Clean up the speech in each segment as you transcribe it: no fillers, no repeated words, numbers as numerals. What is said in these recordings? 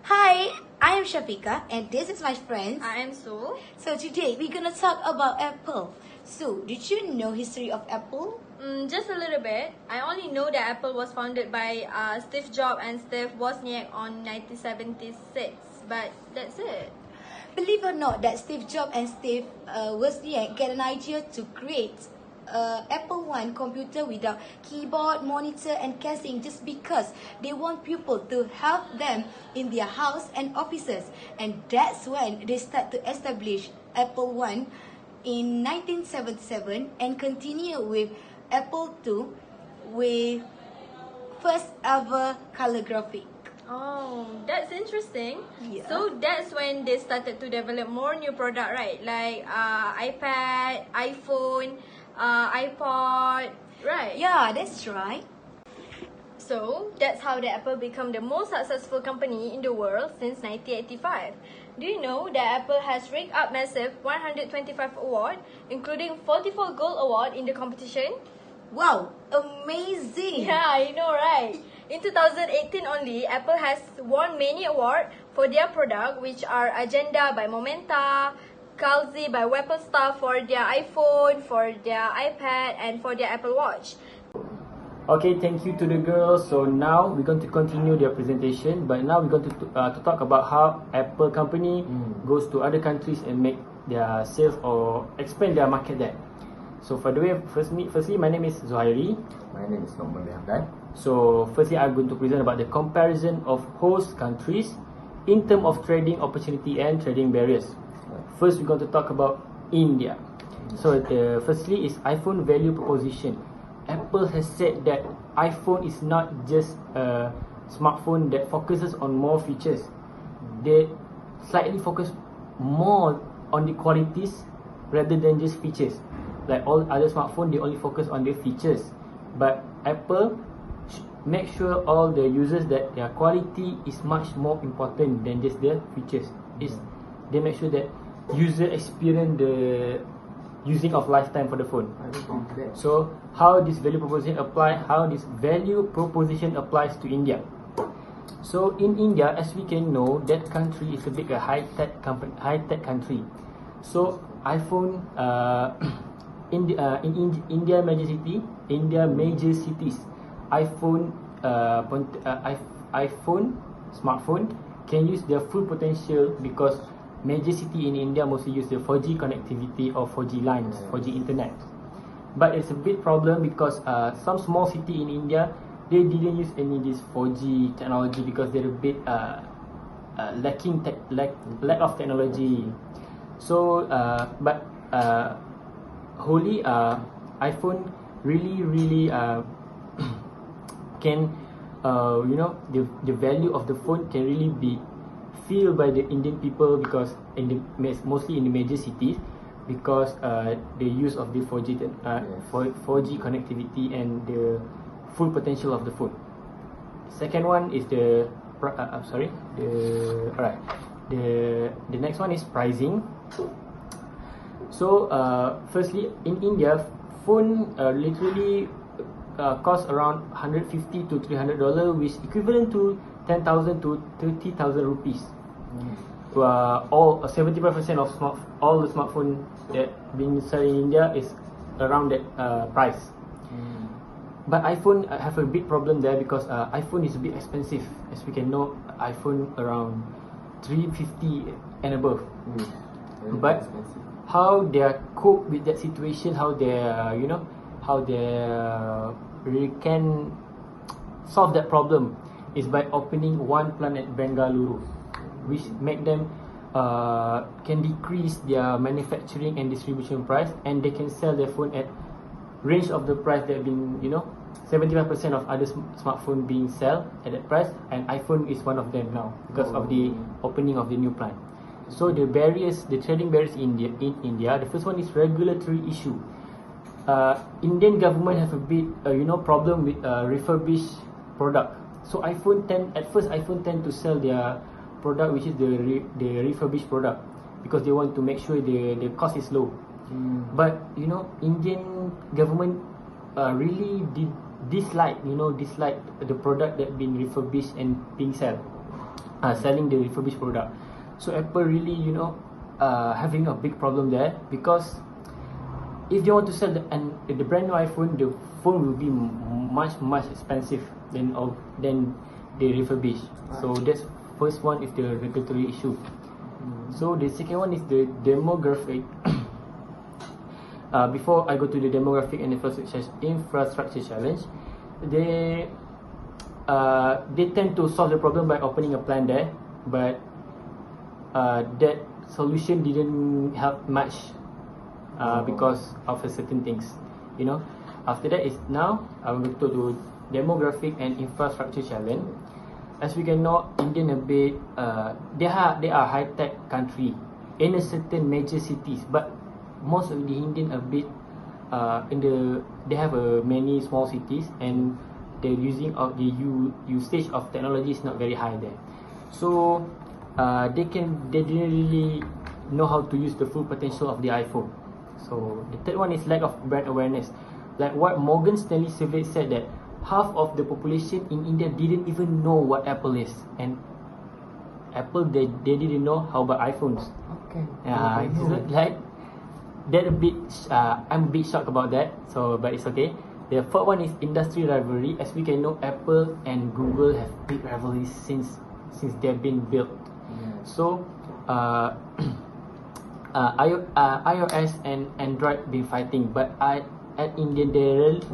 Hi, I am Syafiqah and this is my friend. I am Su. So today we're gonna talk about Apple. So, did you know history of Apple? Just a little bit. I only know that Apple was founded by Steve Jobs and Steve Wozniak on 1976, but that's it. Believe it or not that Steve Jobs and Steve Wozniak get an idea to create Apple I computer without keyboard, monitor and casing just because they want people to have them in their house and offices, and that's when they start to establish Apple I in 1977 and continue with Apple II with first ever color graphic. Oh, that's interesting. Yeah. So that's when they started to develop more new product, right? Like iPad, iPhone, iPod, right? Yeah, that's right. So that's how the Apple become the most successful company in the world since 1985. Do you know that Apple has raked up massive 125 awards, including 44 gold award in the competition? Wow, amazing. Yeah, I know, right? In 2018 only, Apple has won many awards for their product, which are Agenda by Momenta, Calzi by Apple Star for their iPhone, for their iPad, and for their Apple Watch. Okay, thank you to the girls. So now we're going to continue their presentation, but now we're going to talk about how Apple company goes to other countries and make their sales or expand their market there. So for the way, firstly, my name is Zuhairi. My name is Ahmad. So firstly, I'm going to present about the comparison of host countries in terms of trading opportunity and trading barriers. First, we're going to talk about India. So firstly is iPhone value proposition. Apple has said that iPhone is not just a smartphone that focuses on more features. They slightly focus more on the qualities rather than just features. Like all other smartphones, they only focus on their features. But Apple make sure all the users that their quality is much more important than just their features. They make sure that user experience the using of lifetime for the phone. So how this value proposition applies to India. So in India, as we can know, that country is a big high-tech country. So iPhone in India major cities, iPhone smartphone can use their full potential because major city in India mostly use the 4G connectivity or 4G lines, 4G internet. But it's a big problem because some small city in India, they didn't use any of this 4G technology because they're a bit lack of technology. So but wholly iPhone really can the value of the phone can really be feel by the Indian people because mostly in the major cities because the use of the 4G connectivity and the full potential of the phone. Second one is the next one is pricing. So firstly in India, phone literally cost around $150 to $300, which equivalent to 10,000 to 30,000 rupees. All 75% of all the smartphone that being sold in India is around that price. But iPhone have a big problem there because iPhone is a bit expensive. As we can know, iPhone around 350 and above. But how they cope with that situation, how they really can solve that problem is by opening one plant at Bengaluru, which make them can decrease their manufacturing and distribution price, and they can sell their phone at range of the price that been 75% of other smartphone being sell at that price, and iPhone is one of them now because of the opening of the new plant. So the trading barriers in India, the first one is regulatory issue. Indian government have a bit problem with refurbished product. So iPhone tend to sell their product which is the refurbished product because they want to make sure the cost is low. But Indian government really dislike the product that been refurbished and being sold. selling the refurbished product. So Apple really, having a big problem there, because if they want to sell the brand new iPhone, the phone will be much expensive than the refurbished. So that's first one is the regulatory issue. So the second one is the demographic. Before I go to the demographic and infrastructure challenge, they tend to solve the problem by opening a plant there, but that solution didn't help much because of certain things. After that is now I'm going to do demographic and infrastructure challenge. As we can know, Indian a bit they are high tech country in a certain major cities, but most of the Indian a bit they have many small cities, and the usage of technology is not very high there. So they didn't really know how to use the full potential of the iPhone. So the third one is lack of brand awareness. Like what Morgan Stanley survey said, that half of the population in India didn't even know what Apple is, and Apple they didn't know how about iPhones. Okay. So like that a bit. I'm a bit shocked about that. So but it's okay. The fourth one is industry rivalry. As we can know, Apple and Google have big rivalries since they've been built. So iOS and Android been fighting, but at Indian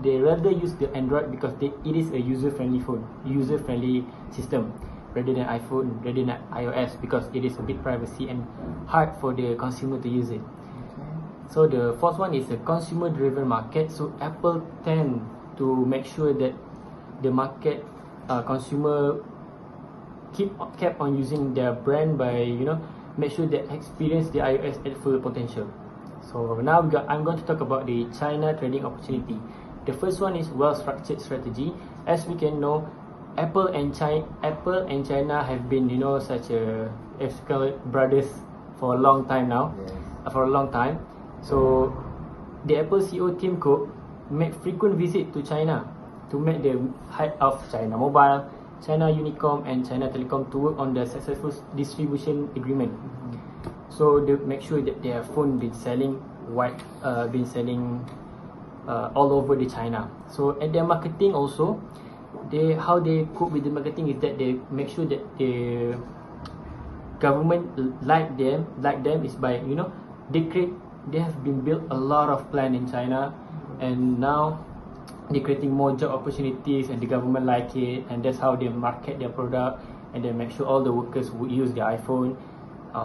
they rather use the Android because it is a user-friendly system rather than iPhone, rather than iOS, because it is a bit privacy and hard for the consumer to use it. So the fourth one is the consumer-driven market. So Apple tend to make sure that the market consumer kept on using their brand by make sure that experience the iOS at full potential. So now I'm going to talk about the China trading opportunity. The first one is well-structured strategy. As we can know, Apple and China have been such a ethical brothers for a long time now. For a long time. So the Apple CEO Tim Cook make frequent visit to China to meet the head of China Mobile, China Unicom and China Telecom to work on the successful distribution agreement. So they make sure that their phone been selling all over the China. So at their marketing also, how they cope with the marketing is that they make sure that the government like them is by they have been built a lot of plant in China, and now they're creating more job opportunities, and the government like it, and that's how they market their product, and they make sure all the workers would use their iPhone.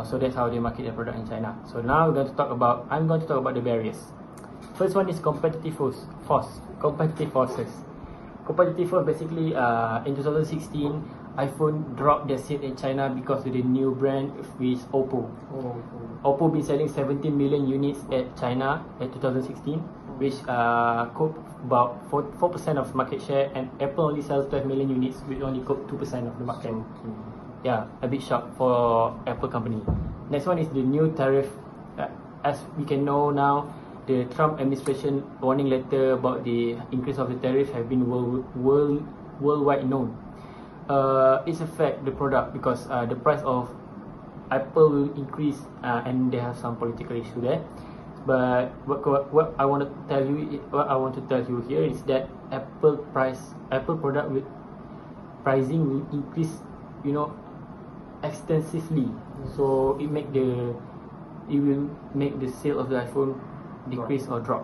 So that's how they market their product in China. So now I'm going to talk about the barriers. First one is competitive forces. Competitive force basically in 2016, iPhone dropped their sale in China because of the new brand with Oppo. Oppo been selling 17 million units at China at 2016, which cope about 4% of market share, and Apple only sells 12 million units, which only cope 2% of the market. Yeah, a big shock for Apple company. Next one is the new tariff. As we can know now, the Trump administration warning letter about the increase of the tariff have been worldwide known. It's affect the product because the price of Apple will increase, and they have some political issue there. But what I want to tell you here is that Apple product pricing will increase, extensively. So it will make the sale of the iPhone decrease or drop.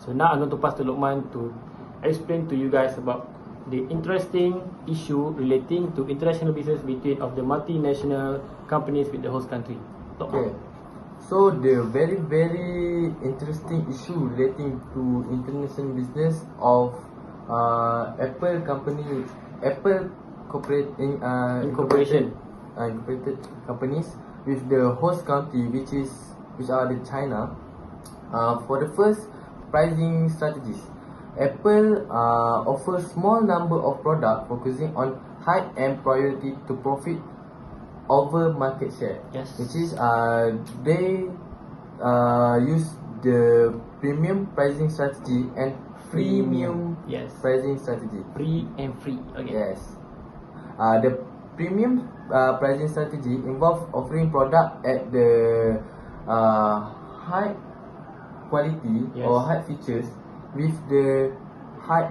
So now I'm going to pass to Luqman to explain to you guys about the interesting issue relating to international business between of the multinational companies with the host country. Okay. So the very very interesting issue relating to international business of Apple incorporated companies with the host country, which are the China. For the first, pricing strategies. Apple offers small number of products focusing on high-end priority to profit over market share. Yes. Which is they use the premium pricing strategy and freemium Yes. pricing strategy. Free and free. Okay. Yes. premium pricing strategy involves offering product at the high quality or high features with the high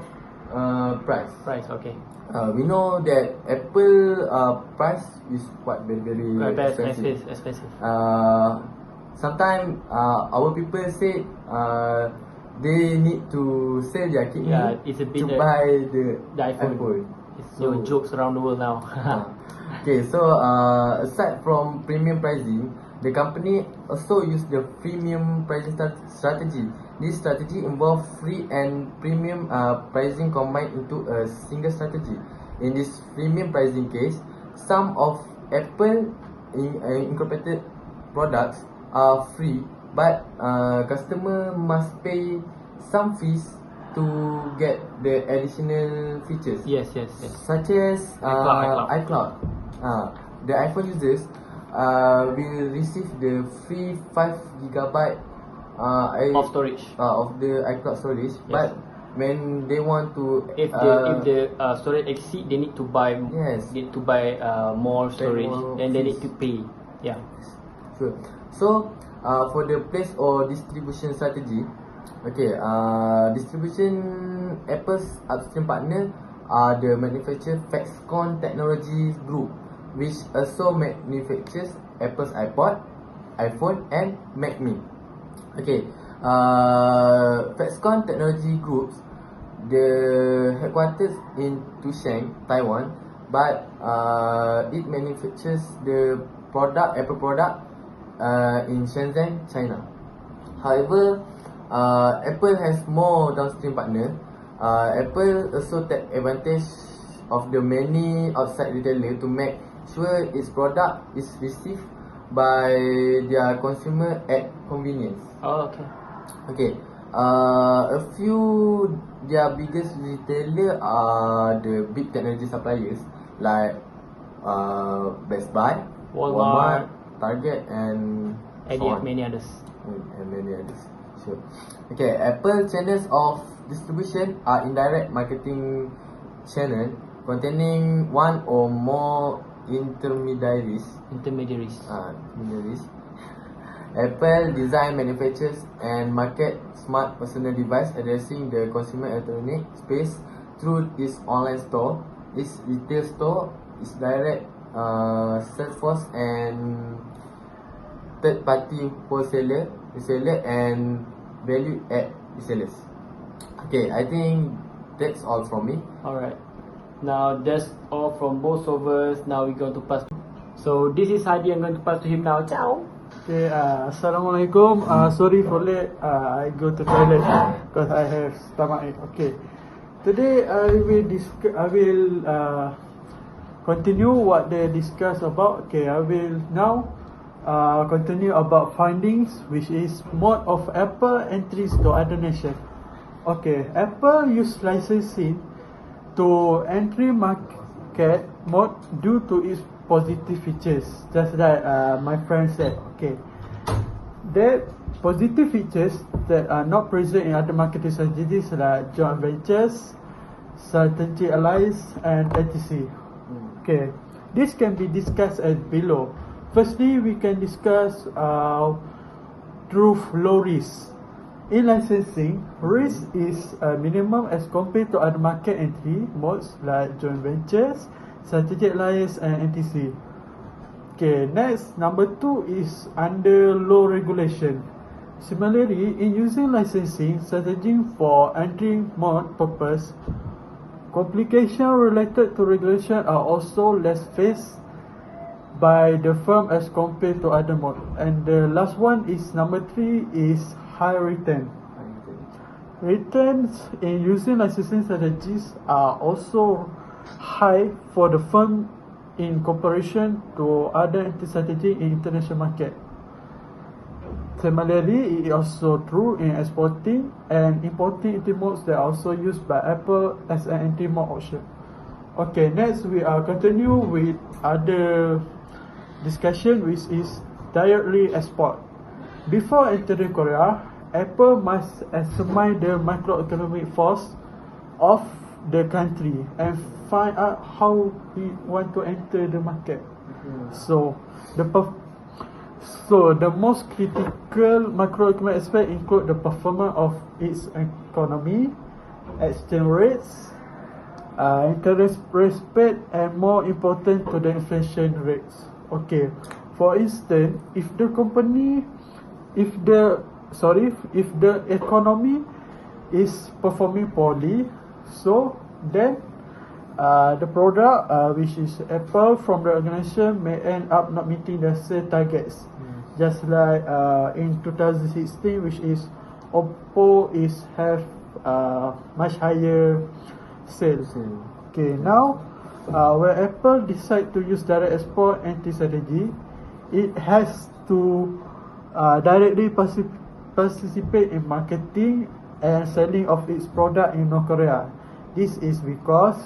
price. Okay. We know that Apple price is quite very Expensive. Sometimes our people say they need to sell their kidney it's a bit to buy the iPhone. It's your jokes around the world now. Okay, so aside from premium pricing, the company also use the freemium pricing strategy. This strategy involves free and premium pricing combined into a single strategy. In this freemium pricing case, some of Apple incorporated products are free, but customer must pay some fees to get the additional features. Yes. Such as iCloud. The iPhone users will receive the free 5 GB Of storage. of the iCloud storage. But when they want to if the storage exceed, they need to buy more storage, then they need to pay. Sure. So for the place or distribution strategy, distribution Apple's upstream partner are the manufacturer Foxconn Technologies Group, which also manufactures Apple's iPod, iPhone and Mac Mini. Foxconn Technology Groups, the headquarters in Tushan, Taiwan, but it manufactures the Apple product in Shenzhen, China. However, Apple has more downstream partner. Apple also take advantage of the many outside retailer to make sure its product is received by their consumer at convenience. A few their biggest retailer are the big technology suppliers like Best Buy, Walmart, Target and many others. Sure. Apple channels of distribution are indirect marketing channel containing one or more intermediaries. Apple design, manufactures and market smart personal device addressing the consumer electronic space through its online store, its retail store, its direct sales force and third party reseller and value add resellers. I think that's all from me. Alright. Now that's all from both of us. Now we're going to pass. So this is Hadi. I'm going to pass to him now. Ciao. Assalamualaikum. Sorry for late. I go to toilet because I have stomachache. Today I will continue what they discuss about. I will now continue about findings, which is mode of Apple entries to other nations. Apple use licensing to entry market mode due to its positive features, just like my friend said. That positive features that are not present in other marketing strategies like joint ventures, strategic alliance and etc. This can be discussed as below. Firstly, we can discuss through low risk. In licensing, risk is minimum as compared to other market entry modes like joint ventures, strategic alliance and etc. Next, number 2 is under low regulation. Similarly, in using licensing strategy for entry mode purpose, complications related to regulation are also less faced by the firm as compared to other mode. And the last one is number 3 is high return. Returns in using licensing strategies are also high for the firm in comparison to other entry strategy in international market. Similarly, it is also true in exporting and importing entry modes that are also used by Apple as an entry mode option. Next we are continue with other discussion, which is directly export. Before entering Korea, Apple must examine the macroeconomic force of the country and find out how we want to enter the market. So the most critical macroeconomic aspect include the performance of its economy, exchange rates, interest rate, and more important to the inflation rates. Okay, for instance, if the economy is performing poorly, so then the product which is Apple from the organization may end up not meeting the sales targets. Just like in 2016, which is Oppo have much higher sales. Okay, now when Apple decide to use direct export anti-strategy, it has to directly participate in marketing and selling of its product in North Korea. This is because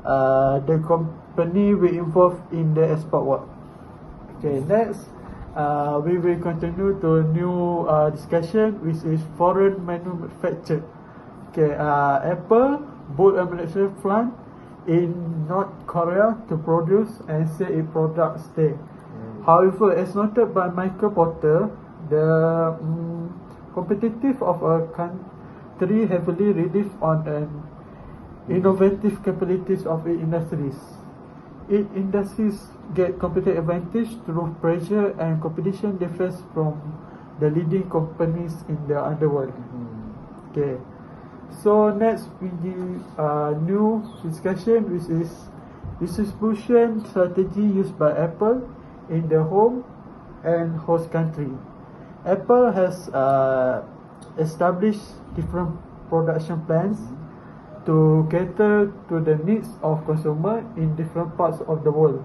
the company will involve in the export work. Okay, next we will continue to a new discussion, which is foreign manufacture. Okay, Apple built a manufacturing plant in North Korea to produce and sell its products there. However, as noted by Michael Porter, the competitive of a country heavily relies on an innovative capabilities of its industries. Its industries get competitive advantage through pressure and competition differs from the leading companies in the underworld. Okay, so next we do new discussion, which is distribution strategy used by Apple in the home and host country. Apple has established different production plans to cater to the needs of consumers in different parts of the world.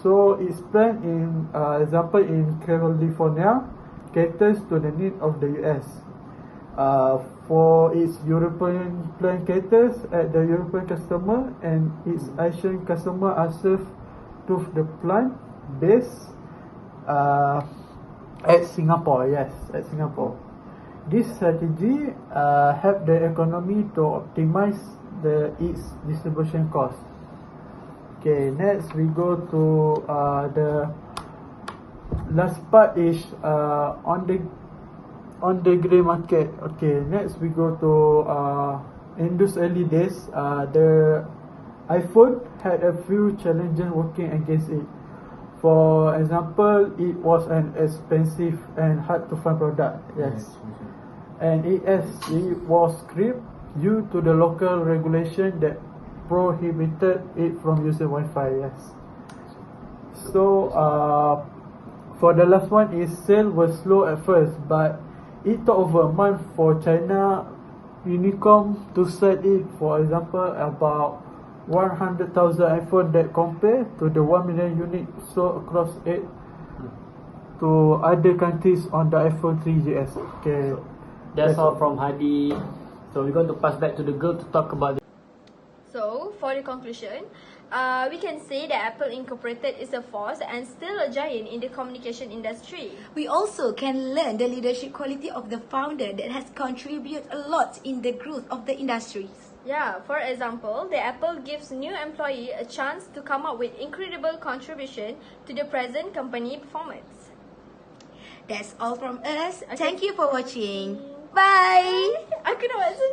So its plan in example in California caters to the need of the US. For its European plan caters at the European customer, and its Asian customer are served to the plant based at Singapore. Yes, at Singapore. This strategy help the economy to optimize its distribution cost. Okay, next we go to the last part is on the grey market. Okay, next we go to in those early days, the iPhone had a few challenges working against it. For example, it was an expensive and hard to find product. Yes. And it was scrapped due to the local regulation that prohibited it from using Wi-Fi. Yes. So for the last one is sales were slow at first, but it took over a month for China Unicom to sell it. For example, about 100,000 iPhone that compare to the 1 million unit sold across 8 to other countries on the iPhone 3GS. Okay, That's all from Hadi. So we're going to pass back to the girl to talk about So, for the conclusion, we can say that Apple Incorporated is a force and still a giant in the communication industry. We also can learn the leadership quality of the founder that has contributed a lot in the growth of the industries. Yeah, for example, the Apple gives new employee a chance to come up with incredible contribution to the present company performance. That's all from us. Okay. Thank you for watching. Bye. Aku nak buat sendiri.